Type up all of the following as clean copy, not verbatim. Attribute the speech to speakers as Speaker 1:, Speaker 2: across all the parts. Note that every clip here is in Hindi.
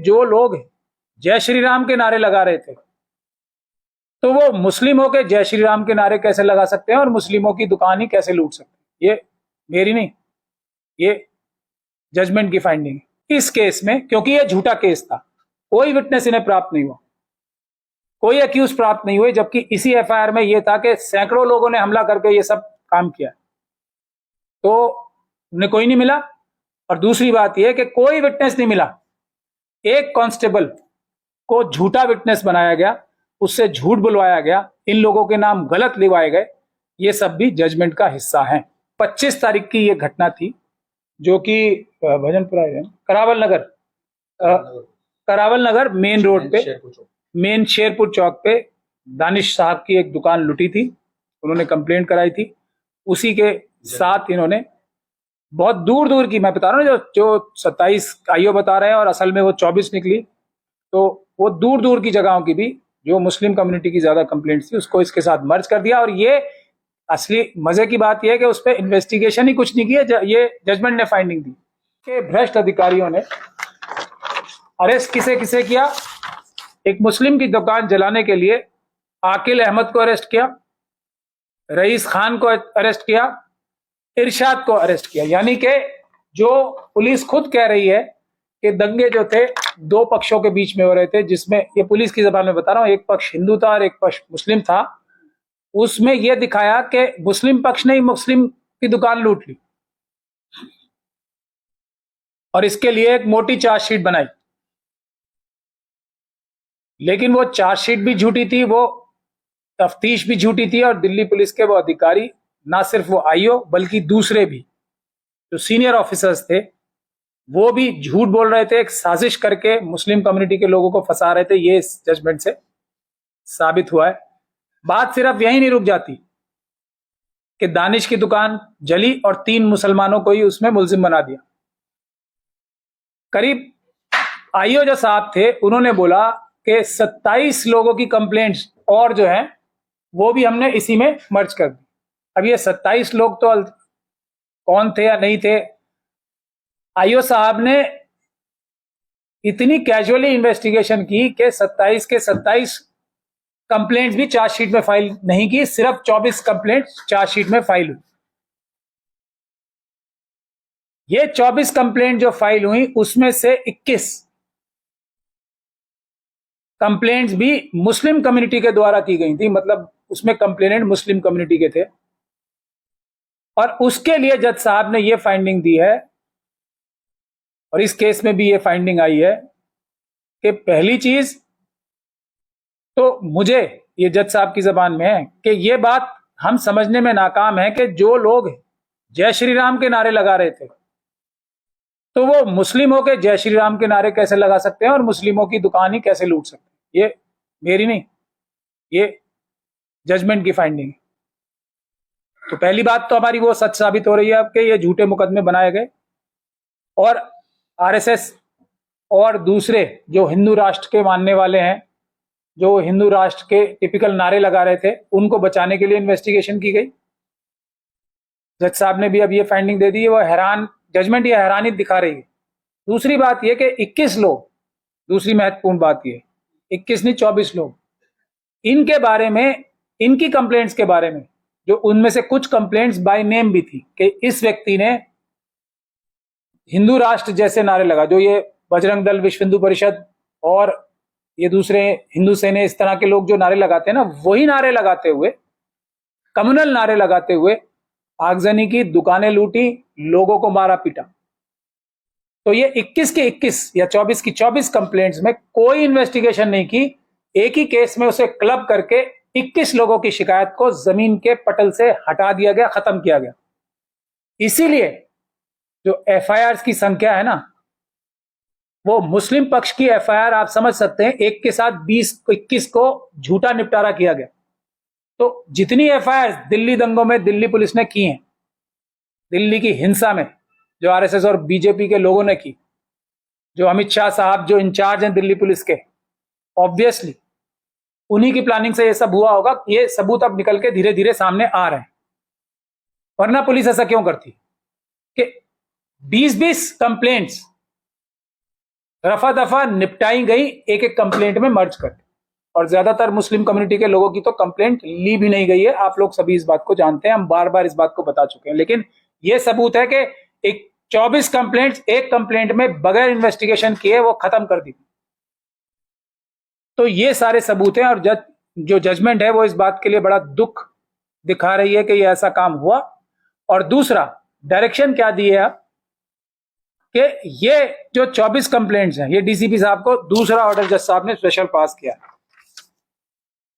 Speaker 1: जो लोग जय श्री राम के नारे लगा रहे थे, तो वो मुस्लिम होके जय श्री राम के नारे कैसे लगा सकते हैं और मुस्लिमों की दुकान ही कैसे लूट सकते हैं? ये मेरी नहीं, ये जजमेंट की फाइंडिंग है इस केस में, क्योंकि ये झूठा केस था। कोई विटनेस इन्हें प्राप्त नहीं हुआ, कोई अक्यूज प्राप्त नहीं हुए, जबकि इसी एफआईआर में यह था कि सैकड़ों लोगों ने हमला करके ये सब काम किया, तो उन्हें कोई नहीं मिला। और दूसरी बात यह कि कोई विटनेस नहीं मिला, एक कांस्टेबल को झूठा विटनेस बनाया गया, उससे झूठ बुलवाया गया, इन लोगों के नाम गलत लिखवाए गए, ये सब भी जजमेंट का हिस्सा है। 25 तारीख की ये घटना थी, जो कि भजनपुरा करावल नगर मेन रोड पे, मेन शेरपुर चौक पे दानिश साहब की एक दुकान लुटी थी, उन्होंने कंप्लेंट कराई थी। उसी के साथ इन्होंने बहुत दूर दूर की, मैं बता रहा हूँ, जो 27 आईओ बता रहे हैं और असल में वो 24 निकली, तो वो दूर दूर की जगहों की भी जो मुस्लिम कम्युनिटी की ज्यादा कंप्लेंट्स थी उसको इसके साथ मर्ज कर दिया। और ये असली मजे की बात यह है कि उस पर इन्वेस्टिगेशन ही कुछ नहीं किया, ये जजमेंट ने फाइंडिंग दी कि भ्रष्ट अधिकारियों ने अरेस्ट किसे किसे किया। एक मुस्लिम की दुकान जलाने के लिए आकिल अहमद को अरेस्ट किया, रईस खान को अरेस्ट किया, इरशाद को अरेस्ट किया। यानी कि जो पुलिस खुद कह रही है कि दंगे जो थे दो पक्षों के बीच में हो रहे थे, जिसमें ये पुलिस की जबान में बता रहा हूं, एक पक्ष हिंदू था और एक पक्ष मुस्लिम था, उसमें यह दिखाया कि मुस्लिम पक्ष ने ही मुस्लिम की दुकान लूट ली और इसके लिए एक मोटी चार्जशीट बनाई। लेकिन वो चार्जशीट भी झूठी थी, वो तफ्तीश भी झूठी थी, और दिल्ली पुलिस के वो अधिकारी, ना सिर्फ वो आईओ बल्कि दूसरे भी जो सीनियर ऑफिसर्स थे, वो भी झूठ बोल रहे थे, एक साजिश करके मुस्लिम कम्युनिटी के लोगों को फंसा रहे थे। ये इस जजमेंट से साबित हुआ है। बात सिर्फ यहीं नहीं रुक जाती कि दानिश की दुकान जली और 3 मुसलमानों को ही उसमें मुलजिम बना दिया। करीब आईओ जो साहब थे उन्होंने बोला कि 27 लोगों की कंप्लेंट्स और जो है वो भी हमने इसी में मर्ज कर दी। अब ये 27 लोग तो कौन थे या नहीं थे, आईओ साहब ने इतनी कैजुअली इन्वेस्टिगेशन की कि 27 के 27 कंप्लेंट्स भी चार्जशीट में फाइल नहीं की, सिर्फ 24 कंप्लेंट्स चार्जशीट में फाइल हुई। ये 24 कंप्लेंट जो फाइल हुई उसमें से 21 कंप्लेंट्स भी मुस्लिम कम्युनिटी के द्वारा की गई थी, मतलब उसमें कंप्लेनेंट मुस्लिम कम्युनिटी के थे। और उसके लिए जज साहब ने यह फाइंडिंग दी है, और इस केस में भी यह फाइंडिंग आई है कि पहली चीज तो मुझे ये जज साहब की जबान में है कि यह बात हम समझने में नाकाम है कि जो लोग जय श्री राम के नारे लगा रहे थे, तो वो मुस्लिम होके जय श्री राम के नारे कैसे लगा सकते हैं और मुस्लिमों की दुकान ही कैसे लूट सकते हैं? ये मेरी नहीं, ये जजमेंट की फाइंडिंग है। तो पहली बात तो हमारी वो सच साबित हो रही है कि ये झूठे मुकदमे बनाए गए, और आरएसएस और दूसरे जो हिंदू राष्ट्र के मानने वाले हैं, जो हिंदू राष्ट्र के टिपिकल नारे लगा रहे थे, उनको बचाने के लिए इन्वेस्टिगेशन की गई। जज साहब ने भी अब ये फाइंडिंग दे दी है। वो हैरान, जजमेंट ये हैरानी दिखा रही है। दूसरी बात यह कि 21 लोग, दूसरी महत्वपूर्ण बात यह, 21 नहीं 24 लोग, इनके बारे में, इनकी कंप्लेंट्स के बारे में, जो उनमें से कुछ कंप्लेंट्स बाय नेम भी थी कि इस व्यक्ति ने हिंदू राष्ट्र जैसे नारे लगा, जो ये बजरंग दल, विश्व हिंदू परिषद और ये दूसरे हिंदू सेना, इस तरह के लोग जो नारे लगाते हैं ना, वही नारे लगाते हुए, कम्युनल नारे लगाते हुए आगजनी की, दुकानें लूटी, लोगों को मारा पीटा। तो ये 21 के 21 या 24 की 24 कंप्लेंट्स में कोई इन्वेस्टिगेशन नहीं की। एक ही केस में उसे क्लब करके 21 लोगों की शिकायत को जमीन के पटल से हटा दिया गया, खत्म किया गया। इसीलिए जो एफआईआर की संख्या है ना, वो मुस्लिम पक्ष की एफआईआर आप समझ सकते हैं, एक के साथ 20-21 को झूठा निपटारा किया गया। तो जितनी एफआईआर दिल्ली दंगों में दिल्ली पुलिस ने की हैं, दिल्ली की हिंसा में जो आरएसएस और बीजेपी के लोगों ने की, जो अमित शाह साहब जो इंचार्ज हैं दिल्ली पुलिस के, ऑब्वियसली उन्हीं की प्लानिंग से ये सब हुआ होगा। ये सबूत अब निकल के धीरे धीरे सामने आ रहे हैं, वरना पुलिस ऐसा क्यों करती कि 20-20 कंप्लेंट्स रफा दफा निपटाई गई एक एक कंप्लेंट में मर्ज कर, और ज्यादातर मुस्लिम कम्युनिटी के लोगों की तो कंप्लेंट ली भी नहीं गई है। आप लोग सभी इस बात को जानते हैं, हम बार बार इस बात को बता चुके हैं। लेकिन यह सबूत है कि एक 24 कंप्लेंट्स एक कंप्लेंट में बगैर इन्वेस्टिगेशन किए वो खत्म कर दी। तो ये सारे सबूत हैं, और जो जजमेंट है वो इस बात के लिए बड़ा दुख दिखा रही है कि ये ऐसा काम हुआ। और दूसरा डायरेक्शन क्या दी है कि ये जो 24 कंप्लेंट्स हैं, ये डीसीपी साहब को दूसरा ऑर्डर जज साहब ने स्पेशल पास किया।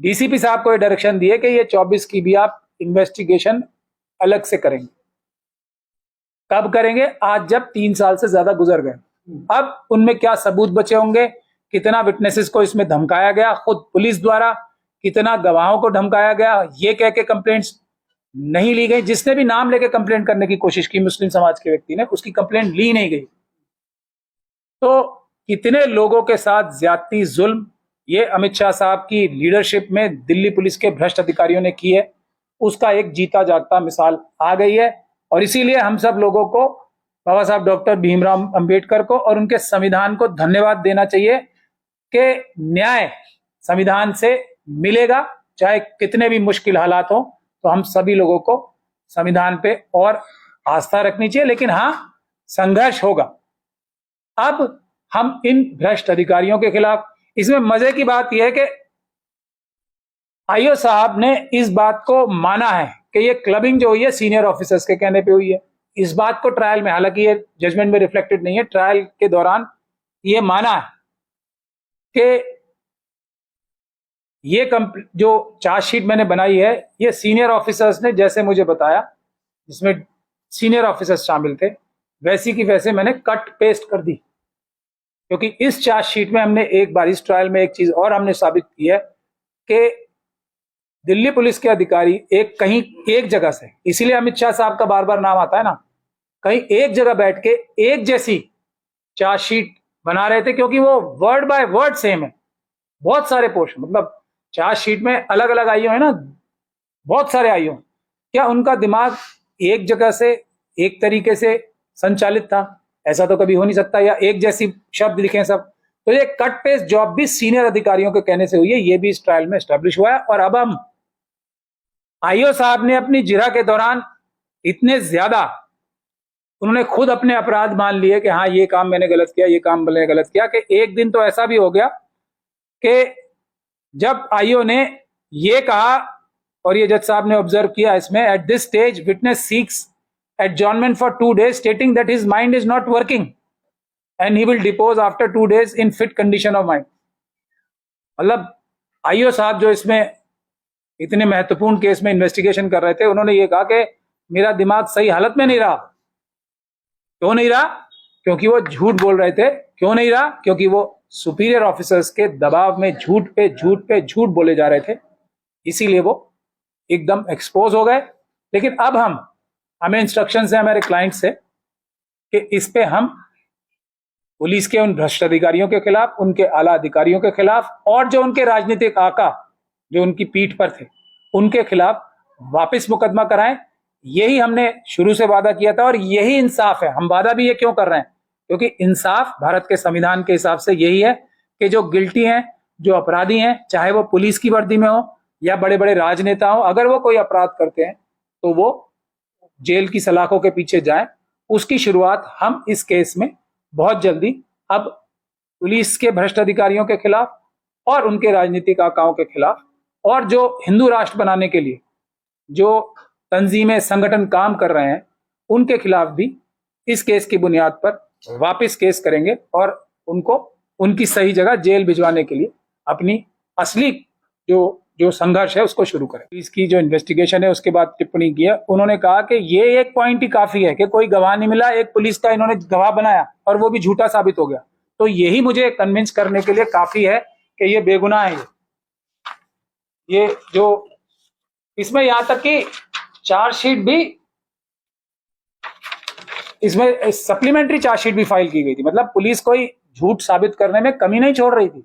Speaker 1: डीसीपी साहब को ये डायरेक्शन दिए कि ये 24 की भी आप इन्वेस्टिगेशन अलग से करेंगे। कब करेंगे? आज जब 3 साल से ज्यादा गुजर गए। अब उनमें क्या सबूत बचे होंगे, कितना विटनेसेस को इसमें धमकाया गया, खुद पुलिस द्वारा कितना गवाहों को धमकाया गया, ये कह के कंप्लेंट्स नहीं ली गई। जिसने भी नाम लेके कंप्लेंट करने की कोशिश की मुस्लिम समाज के व्यक्ति ने, उसकी कंप्लेंट ली नहीं गई। तो कितने लोगों के साथ ज्यादती, जुल्म ये अमित शाह साहब की लीडरशिप में दिल्ली पुलिस के भ्रष्ट अधिकारियों ने की है, उसका एक जीता जागता मिसाल आ गई है। और इसीलिए हम सब लोगों को बाबा साहब डॉक्टर भीमराव अंबेडकर को और उनके संविधान को धन्यवाद देना चाहिए कि न्याय संविधान से मिलेगा, चाहे कितने भी मुश्किल हालात हो। तो हम सभी लोगों को संविधान पे और आस्था रखनी चाहिए, लेकिन हाँ, संघर्ष होगा। अब हम इन भ्रष्ट अधिकारियों के खिलाफ, इसमें मजे की बात यह है कि आईओ साहब ने इस बात को माना है कि ये क्लबिंग जो हुई है सीनियर ऑफिसर्स के कहने पे हुई है। इस बात को ट्रायल में, हालांकि ये जजमेंट में रिफ्लेक्टेड नहीं है, ट्रायल के दौरान ये माना है कि ये जो चार्जशीट मैंने बनाई है, ये सीनियर ऑफिसर्स ने जैसे मुझे बताया, जिसमें सीनियर ऑफिसर्स शामिल थे, वैसी की वैसे मैंने कट पेस्ट कर दी। क्योंकि इस चार्जशीट में हमने एक बार, इस ट्रायल में एक चीज और हमने साबित की है कि दिल्ली पुलिस के अधिकारी कहीं एक जगह से, इसीलिए अमित शाह साहब का बार बार नाम आता है ना, कहीं एक जगह बैठ के एक जैसी चार्जशीट बना रहे थे, क्योंकि वो वर्ड बाय वर्ड सेम है। बहुत सारे पोर्शन, मतलब चार्जशीट में अलग अलग आईओ है ना, बहुत सारे आईओ, क्या उनका दिमाग एक जगह से एक तरीके से संचालित था? ऐसा तो कभी हो नहीं सकता, या एक जैसी शब्द लिखे सब। तो ये कट पेस्ट जॉब भी सीनियर अधिकारियों के कहने से हुई है, ये भी इस ट्रायल में एस्टेब्लिश हुआ है। और अब हम आईओ साहब ने अपनी जिरा के दौरान इतने ज्यादा, उन्होंने खुद अपने अपराध मान लिए कि हाँ, ये काम मैंने गलत किया, ये काम मैंने गलत किया, कि एक दिन तो ऐसा भी हो गया कि जब आईओ ने ये कहा, और ये जज साहब ने ऑब्जर्व किया इसमें, at this stage witness seeks adjournment for 2 days stating that his mind is not working and he will depose after 2 days in fit condition of mind. मतलब आईओ साहब जो इसमें इतने महत्वपूर्ण केस में इन्वेस्टिगेशन कर रहे थे, उन्होंने ये कहा कि मेरा दिमाग सही हालत में नहीं रहा। क्यों नहीं रहा? क्योंकि वो झूठ बोल रहे थे। क्यों नहीं रहा? क्योंकि वो सुपीरियर ऑफिसर्स के दबाव में झूठ पे झूठ बोले जा रहे थे, इसीलिए वो एकदम एक्सपोज हो गए। लेकिन अब हमें इंस्ट्रक्शन है हमारे क्लाइंट से कि इस पे हम पुलिस के उन भ्रष्ट अधिकारियों के खिलाफ, उनके आला अधिकारियों के खिलाफ, और जो उनके राजनीतिक आका जो उनकी पीठ पर थे, उनके खिलाफ वापस मुकदमा कराएं। यही हमने शुरू से वादा किया था, और यही इंसाफ है। हम वादा भी ये क्यों कर रहे हैं? क्योंकि इंसाफ भारत के संविधान के हिसाब से यही है कि जो गिल्टी हैं, जो अपराधी हैं, चाहे वो पुलिस की वर्दी में हो या बड़े बड़े राजनेता हो, अगर वो कोई अपराध करते हैं तो वो जेल की सलाखों के पीछे जाएं। उसकी शुरुआत हम इस केस में बहुत जल्दी अब पुलिस के भ्रष्ट अधिकारियों के खिलाफ और उनके राजनीतिक आकाओं के खिलाफ, और जो हिंदू राष्ट्र बनाने के लिए जो तंजीमें, संगठन काम कर रहे हैं, उनके खिलाफ भी इस केस की बुनियाद पर वापस केस करेंगे और उनको उनकी सही जगह जेल भिजवाने के लिए अपनी असली जो संघर्ष है उसको शुरू करें। इसकी जो इन्वेस्टिगेशन है उसके बाद टिप्पणी की है, उन्होंने कहा कि ये एक पॉइंट ही काफी है कि कोई गवाह नहीं मिला, एक पुलिस का इन्होंने गवाह बनाया और वो भी झूठा साबित हो गया। तो यही मुझे कन्विंस करने के लिए काफी है कि ये बेगुनाह है। ये जो इसमें यहां तक कि चार्जशीट भी, इसमें सप्लीमेंट्री चार्जशीट भी फाइल की गई थी। मतलब पुलिस कोई झूठ साबित करने में कमी नहीं छोड़ रही थी।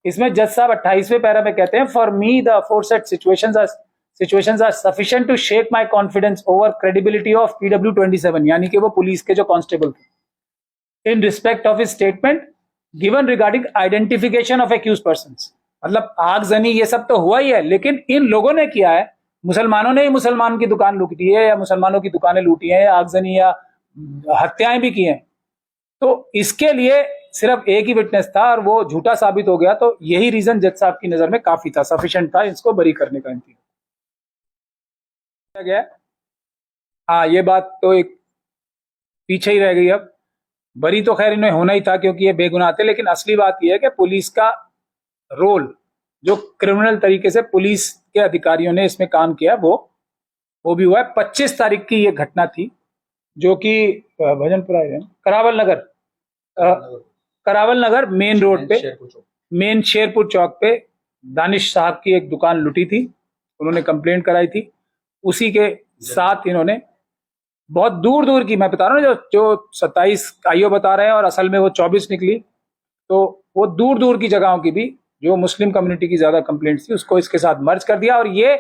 Speaker 1: इसमें जज साहब 28वें पैरा में कहते हैं, for me the aforesaid situations are sufficient to shake my confidence over credibility of PW27, यानी कि वो पुलिस के जो कांस्टेबल थे, in respect of his statement given regarding identification of accused persons. मतलब आगजनी ये सब तो हुआ ही है, लेकिन इन लोगों ने किया है, मुसलमानों ने ही मुसलमान की दुकान लूटी है, या मुसलमानों की दुकानें लूटी हैं, या आगजनी या हत्याएं भी की हैं। तो इसके लिए सिर्फ एक ही विटनेस था और वो झूठा साबित हो गया, तो यही रीजन जज साहब की नजर में काफी था, सफिशिएंट था इसको बरी करने का इंतजाम गया। हाँ, ये बात तो एक पीछे ही रह गई। अब बरी तो खैर इन्हें होना ही था क्योंकि ये बेगुनाह थे, लेकिन असली बात यह है कि पुलिस का रोल, जो क्रिमिनल तरीके से पुलिस के अधिकारियों ने इसमें काम किया, वो भी हुआ है। 25 तारीख की ये घटना थी, जो कि भजनपुरा करावल नगर मेन रोड पे, मेन शेरपुर चौक पे दानिश साहब की एक दुकान लुटी थी, उन्होंने कंप्लेंट कराई थी। उसी के साथ इन्होंने बहुत दूर दूर की, मैं बता रहा हूँ जो 27 आईओ बता रहे हैं और असल में वो 24 निकली, तो वो दूर दूर की जगहों की भी जो मुस्लिम कम्युनिटी की ज्यादा कंप्लेंट्स थी उसको इसके साथ मर्ज कर दिया। और ये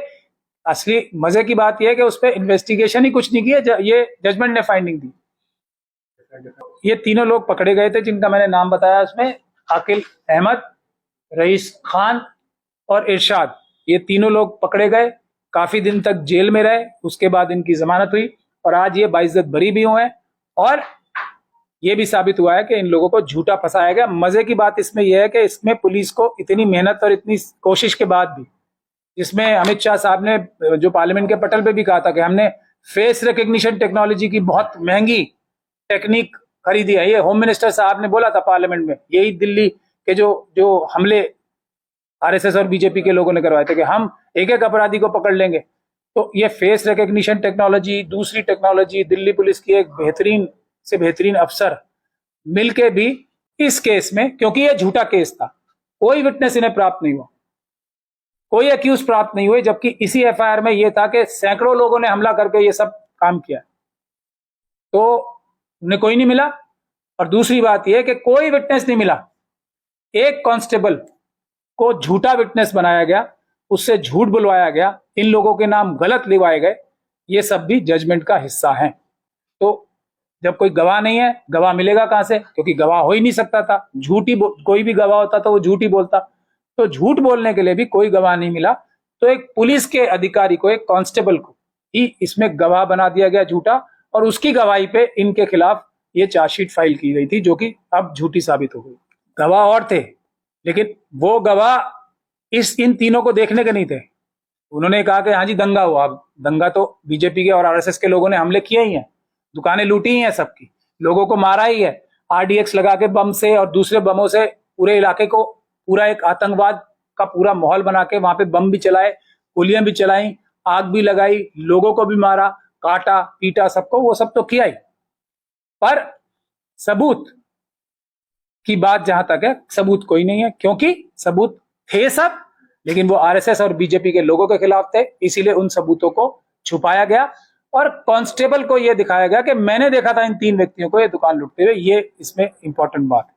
Speaker 1: असली मजे की बात यह है कि उस पर इन्वेस्टिगेशन ही कुछ नहीं किया, ये जजमेंट ने फाइंडिंग दी। ये तीनों लोग पकड़े गए थे जिनका मैंने नाम बताया, उसमें आकिल अहमद, रईस खान और इरशाद, ये तीनों लोग पकड़े गए, काफी दिन तक जेल में रहे, उसके बाद इनकी जमानत हुई और आज ये बाइज्जत बरी भी हुए हैं। और ये भी साबित हुआ है कि इन लोगों को झूठा फंसाया गया। मजे की बात इसमें यह है कि इसमें पुलिस को इतनी मेहनत और इतनी कोशिश के बाद भी, इसमें अमित शाह साहब ने जो पार्लियामेंट के पटल पे भी कहा था कि हमने फेस रिकग्निशन टेक्नोलॉजी की बहुत महंगी टेक्निक खरीदी है। ये होम मिनिस्टर साहब ने बोला था पार्लियामेंट में, यही दिल्ली के जो हमले आरएसएस और बीजेपी के लोगों ने करवाए थे कि हम एक एक अपराधी को पकड़ लेंगे। तो ये फेस रिकग्निशन टेक्नोलॉजी, दूसरी टेक्नोलॉजी, दिल्ली पुलिस की एक बेहतरीन से बेहतरीन अफसर मिलके भी इस केस में, क्योंकि ये झूठा केस था, कोई विटनेस इन्हें प्राप्त नहीं हुआ, कोई एक्यूज प्राप्त नहीं हुए, जबकि इसी एफआईआर में यह था कि सैकड़ों लोगों ने हमला करके ये सब काम किया, तो उन्हें कोई नहीं मिला। और दूसरी बात यह कि कोई विटनेस नहीं मिला, एक कांस्टेबल को झूठा विटनेस बनाया गया, उससे झूठ बुलवाया गया, इन लोगों के नाम गलत लिवाए गए, ये सब भी जजमेंट का हिस्सा है। तो जब कोई गवाह नहीं है, गवाह मिलेगा कहां से, क्योंकि गवाह हो ही नहीं सकता था, कोई भी गवाह होता तो वो झूठ ही बोलता, तो झूठ बोलने के लिए भी कोई गवाह नहीं मिला। तो एक पुलिस के अधिकारी को, एक कांस्टेबल को ही इसमें गवाह बना दिया गया झूठा, और उसकी गवाही पे इनके खिलाफ ये चार्जशीट फाइल की गई थी, जो कि अब झूठी साबित हो गई। गवाह और थे, लेकिन वो गवाह इन तीनों को देखने के नहीं थे। उन्होंने कहा कि हाँ जी दंगा हुआ, अब दंगा तो बीजेपी के और आरएसएस के लोगों ने हमले किए ही हैं, दुकानें लूटी ही हैं सबकी, लोगों को मारा ही है, आरडीएक्स लगा के बम से और दूसरे बमों से पूरे इलाके को, पूरा एक आतंकवाद का पूरा माहौल बना के वहां पे बम भी चलाए, गोलियां भी चलाई, आग भी लगाई, लोगों को भी मारा, काटा पीटा सबको, वो सब तो किया ही। पर सबूत की बात जहां तक है, सबूत कोई नहीं है, क्योंकि सबूत थे सब, लेकिन वो आरएसएस और बीजेपी के लोगों के खिलाफ थे, इसीलिए उन सबूतों को छुपाया गया और कांस्टेबल को यह दिखाया गया कि मैंने देखा था इन 3 व्यक्तियों को ये दुकान लूटते हुए। ये इसमें इंपॉर्टेंट बात है।